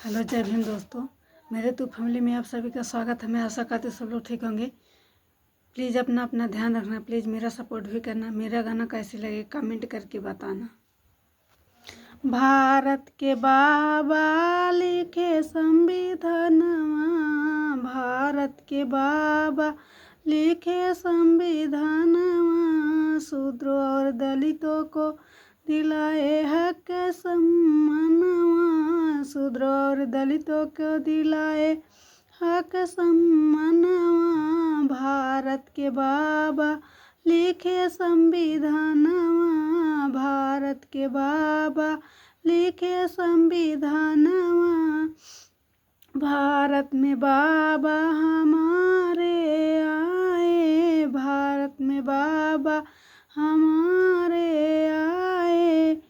Hello, जय भीम दोस्तों। मेरे तू फैमिली में आप सभी का स्वागत है। मैं आशा करती हूँ सब लोग ठीक होंगे। प्लीज़ अपना अपना ध्यान रखना। प्लीज़ मेरा सपोर्ट भी करना। मेरा गाना कैसे लगे कमेंट करके बताना। भारत के बाबा लिखे संविधानवा, भारत के बाबा लिखे संविधानवा, शूद्रों और दलितों को दिलाए हक सम्मानवा, शूद्रों और दलितों को दिलाए हक सम्मानवा, भारत के बाबा लिखे संविधानवा, भारत के बाबा लिखे संविधानवा, भारत में बाबा हमारे आए, भारत में बाबा हमारे आए,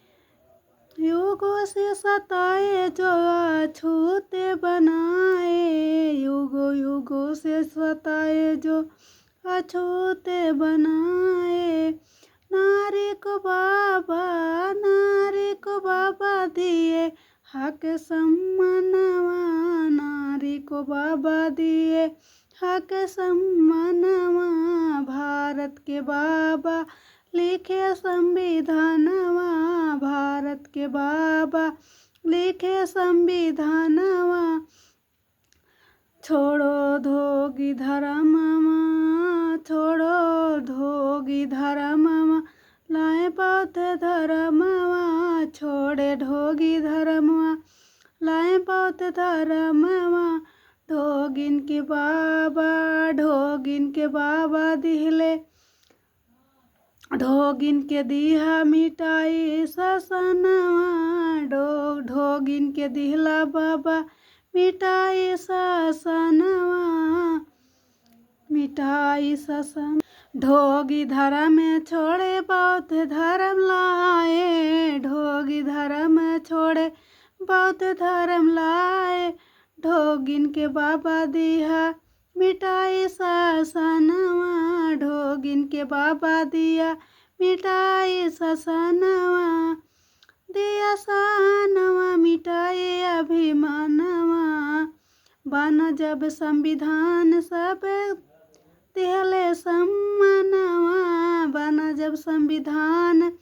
युगों से सताए जो अछूते बनाए, युगों युगों से सताए जो अछूते बनाए, नारी को बाबा दिए हक सम्मानवा, नारी को बाबा दिए हक सम्मानवा, भारत के बाबा लिखे संविधानवा, भारत के बाबा लिखे संविधानवा, छोड़ो धोगी धर्मवा, छोड़ो धोगी धर्मवा, लाए बौद्ध धर्मवा, छोड़े ढोगी धर्मवा, लाए बौद्ध धर्मवा, ढोगिन के बाबा दिहले, ढोगिन के दिहा मिटाई ससनवा, ढोगिन के दिहला बाबा मिटाई ससनवा, मिटाई ससन, ढोगी धर्म छोड़े बौद्ध धर्म लाए, ढोगी धर्म छोड़े बौद्ध धर्म लाए, ढोगिन के बाबा दिया मिटाई ससनवा, ढोगिन के बाबा दिया मिटाई ससनवा, दिया सनवा मिटाई अभिमानवा, बन जब संविधान सब दिहले सम्मानवा, बन जब संविधान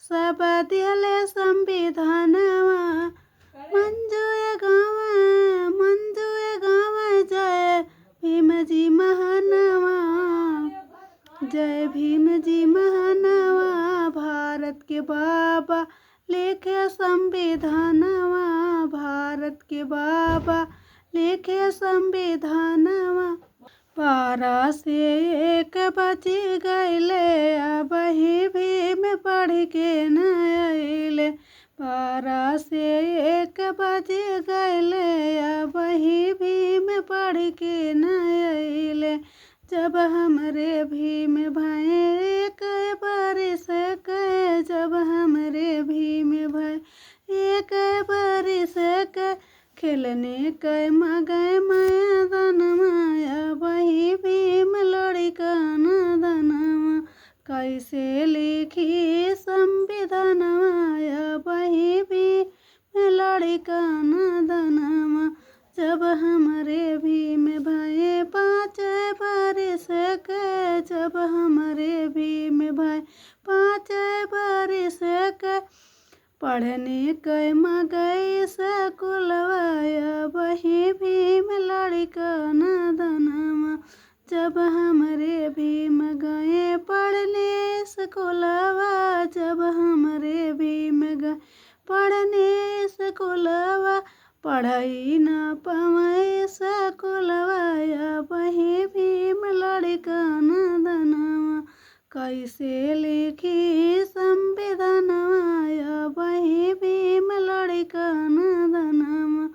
सब दिहले संविधानवा, मंजुए गाँव जय भीम जी महानवा, जय भीम जी महानवा, भारत के बाबा लिखे संविधानवा, भारत के बाबा लिखे संविधानवा, 12 से 1 बज गईले, अब ही भीम पढ़ के न अइले, 12 से 1 बज गईले, अब ही भीम पढ़ के न अइले, जब हमरे भीम भाई 1 बरिस के, जब हमरे भीम भाई 1 बरिस के, खेलने के मगए मैदानमा, वही भीम लड़िकन दनमा, कैसे लिखी संविधानवा, वही भीम लड़िकन दनमा, जब हमरे भीम भाई 5 बरिस के, जब हमरे भीम भाई 5 बरिस के, पढ़ने के मगई स्कूलवा, वही भीम लड़िकन दनमा, जब हमरे भीम गए पढ़ने स्कूलवा, जब हमरे भीम गए पढ़ने स्कूलवा, पढ़ाई न पावे स्कूलवा, वही भीम लड़िकन दनमा, कैसे लिखी संविधानवा, वही भीम लड़िकन दनमा,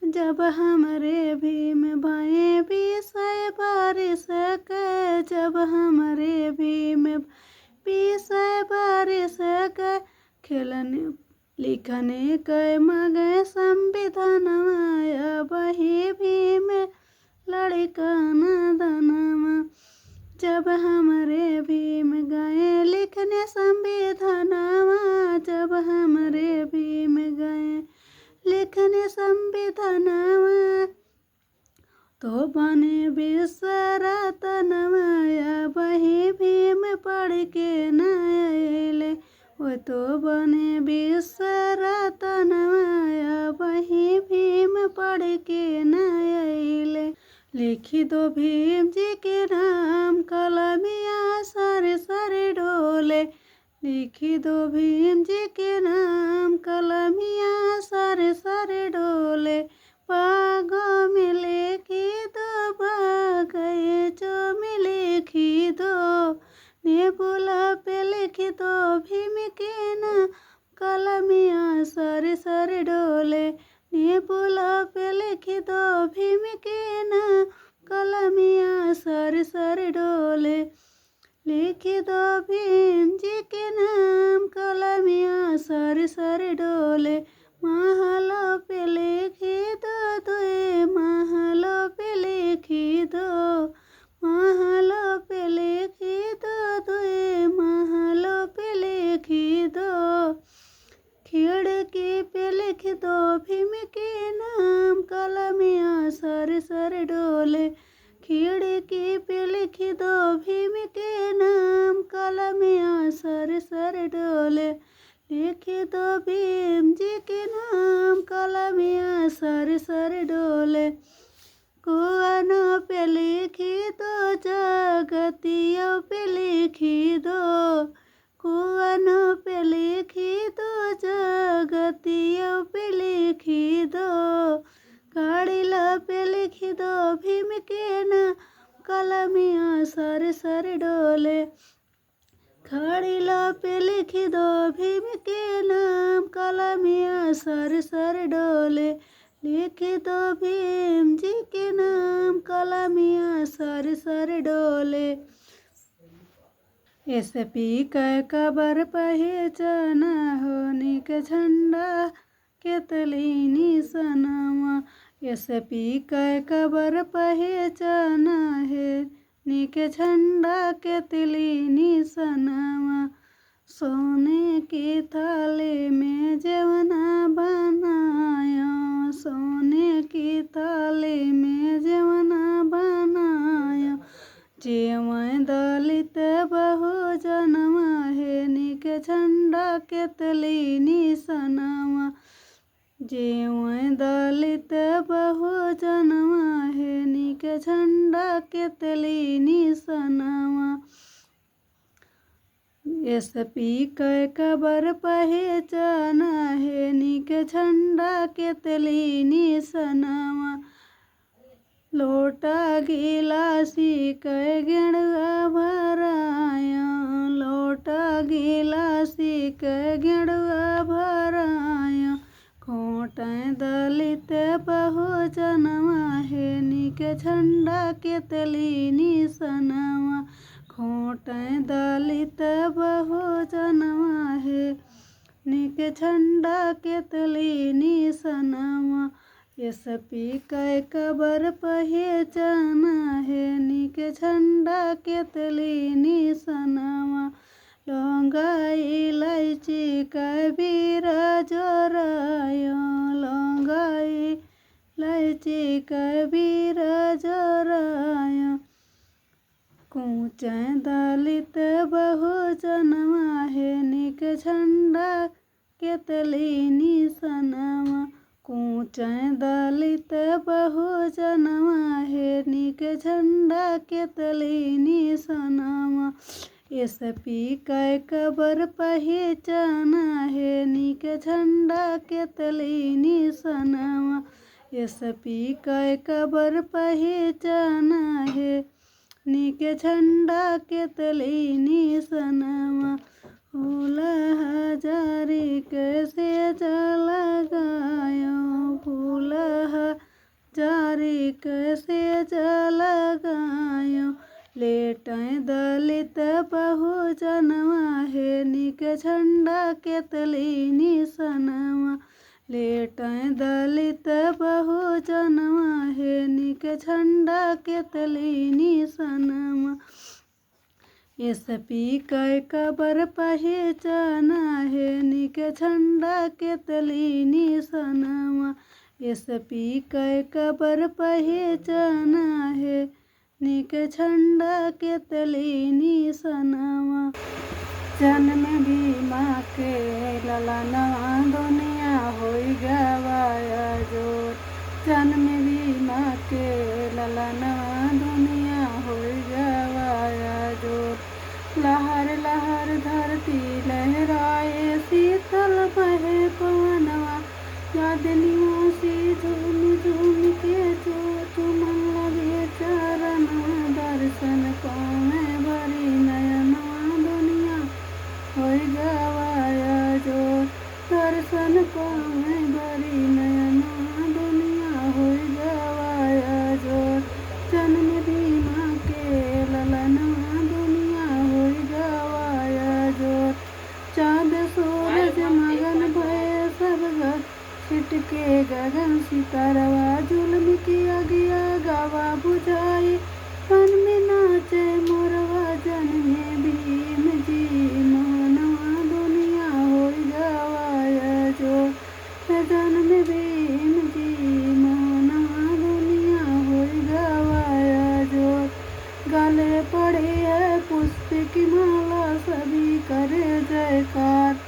जब हमरे भीम भाई 20 बरिस के, जब हमरे भीम 20 बरिस के, खेलने लिखने के मगे संविधानवा, वही भीम लड़िकन दनमा, जब हमरे भीम गए लिखने संविधानवा, जब हमरे भीम गए लिखने संविधानवा, बने बिसरतनमाया बही भीम पढ़ के न अइले। वो तो बने बिसरतनमाया बही भीम पढ़ के न अइले। लिखी दो भीम जी के नाम कलमिया सर सर डोले। लिखी दो भीम जी के नाम कलमिया सर सर डोले। पागों में लिखी दो बगीचों में लिखी दो। नेबुला पे लिखी दो भीम के नाम कलमिया सर सर डोले। नेबुला पे लिखी दो भीम के नाम कलमिया सर सर डोले। लिखी दो भीम जी के नाम कलमिया सर सर डोले। महलों पे लिखी दो दुए महलों पे लिखी दो। महलों पे लिखी दो दुए महलों पे लिखी दो। खिड़की पे लिख दो भीम के नाम कलमिया सर सर डोले। खिड़की पे लिख दो भीम के नाम कलमिया सर सर डोले। लिख दो भीम जी के नाम कलमिया सर सर डोले। कुआनों पे लिखी दो जगतियों पे लिखी दो। कुआनों पे लिखी दो जगतियों पे लिखी दो। काड़िला पे लिख दो भीम के नाम कलमिया सर सर डोले। खाड़िला पे लिख दो भीम के नाम कलमिया सर सर डोले। लिख दो भीम जी के नाम कलमिया सर सर डोले। एसपी कै कबर पहचाना होने के झंडा केतलीनी सनामा। एसपी कै कबर पहचाना है निके झंडा केतलीनी सनामा। सोने की थाली में जवना बनाया। सोने की थाली में जवना बनाया। जेवै दलित बहुजनमा है निके झंडा केतलीनी सनामा। जेवै दलित बहुजनमा है निके झंडा केतलीनी सनामा। एसपी कै कबर पहचाना है निके झंडा केतलीनी सनामा। लोटा गिलासी कै गेड़ुआ भराया। लोटा गिलासी कै गेड़ुआ भराया। खोटें दलित बहुजनमा है निके झंडा केतलीनी सनामा। खोटें दलित बहुजनमा है निके झंडा केतलीनी सनामा। एसपी कै कबर पहचाना है निके झंडा केतलीनी सनामा। लौंगा इलायची कै बीरा जोराया। लौंगा इलायची कै बीरा जोराया। कूचै दलित बहुजनमा है निके झंडा केतलीनी सनामा। कूचै दलित बहुजनमा है निके झंडा केतलीनी सनामा। एसपी कै कबर पहचाना है निके झंडा केतलीनी सनामा। एसपी कै कबर पहचाना है निके झंडा केतलीनी सनामा। फूला हजारी कैसे जलगायो। फूला हजारी कैसे जलगायो। लेटें दलित बहुजनमा है निके झंडा केतलीनी सनामा। लेटें दलित बहुजनमा है निके झंडा केतलीनी सनामा। एसपी कै कबर पहचाना है निके झंडा केतलीनी सनामा। एसपी कै कबर पहचाना है निक झंडा के तलीनी सनवा। जन्म भीमा के ललनवा दुनिया होई गवाया जोर। जन्म भीमा के ललनवा दुनिया होई गवाया जोर। लहर लहर धरती लहराए शीतल बहे पवनवा। याद निवासी झूम झूम के जो तुमन लगे चरण दर्शन पावे भरी नयनवा दुनिया होई गवाया जोर। दर्शन पावे भरी नयनवा दुनिया होई गवाया जोर। जन्म भीमा के ललनवा दुनिया होई गवाया जोर। चाँद सूरज मगन भये सब घर छिटके गगन सितारवा। जुल्म की अगिया गावा बुझाई मन में नाचे मोरवा। जन्मे भीम जी महानवा दुनिया होई गवाया जोर। जन्म भीम जी महानवा दुनिया होई गवाया जोर। गले पड़े है पुष्प की माला सभी करे जयकार।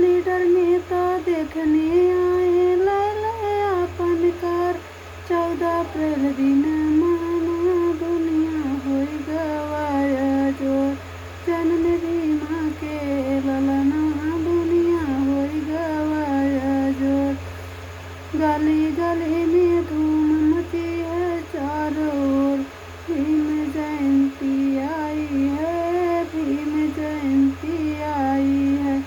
लीडर नेता देखने आए लाए अपन कार। 14 अप्रैल दिन माना दुनिया होई गवाया जोर। जन्म भीमा के ललनवा दुनिया होई गवाया जोर। गली गली में धूम मची है चारों ओर। भीम जयंती आई है भीम जयंती आई है।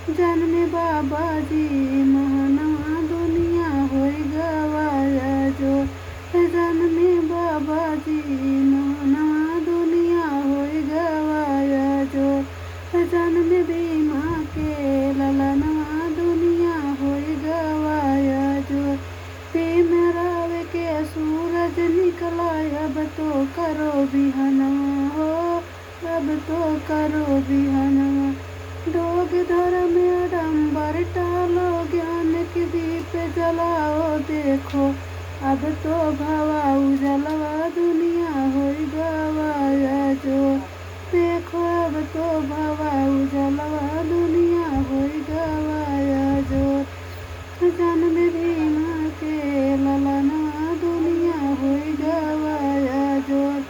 जन्म बाबा जी महानवा दुनिया होई गवाया जोर। जन्म बाबा जी महानवा दुनिया होई गवाया जोर। जन्म भीमा के ललनवा दुनिया होई गवाया जोर। भीम राव के सूरज निकला अब तो करो बिहनवा हो अब तो करो बिहनवा। डोग धर्म आडम्बर टालो ज्ञान के दीप जलाओ देखो अब तो भवा उजलवा दुनिया होई गवाया जोर। देखो अब तो भवा उजलवा दुनिया होई गवाया जोर। जन्म भीमा के ललनवा दुनिया होई गवाया जोर।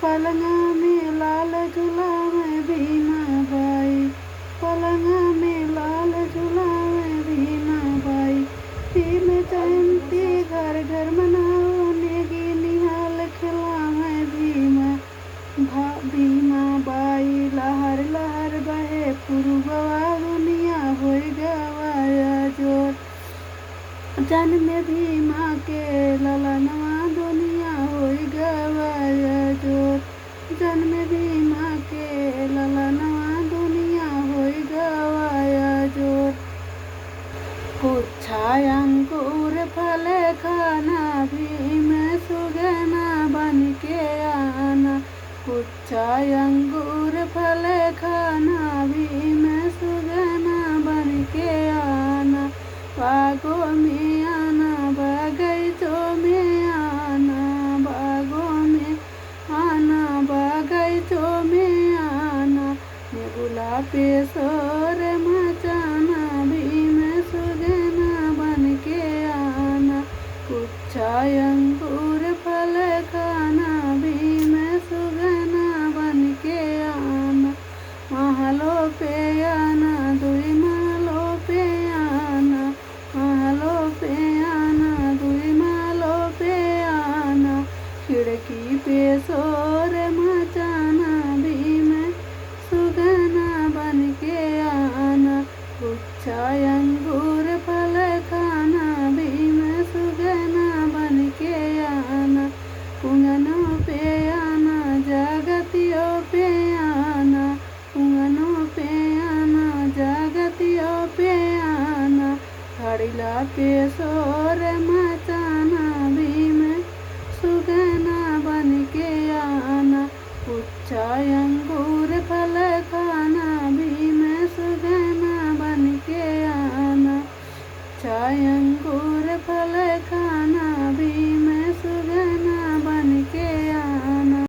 पलंगा में लाल झुलावे भीमा बाई पलंगा में लाल झुलावे भीमा बाई। भीम जयंती घर घर मनाओ नेगी निहाल खिलावे भीमा भीमा बाई। लहर लहर बहे पुरबवा दुनिया होई गवाया जोर। जन्म भीमा के ललनवा दुनिया होई गवाया जोर। जन्म भीमा के ललनवा दुनिया होई गवाया जोर। पुच्छा अंकुर फल खाना भीम सुगना बन के आना। पुच्छा अंकुर फल खाना भीम सुगना बन के आना। बागों में आना बगीचों में आना बागों में आना बगीचों में आना। नेबुला पे शोर मचाना भीम सुगना बन के आना। पुच्छा अंकुर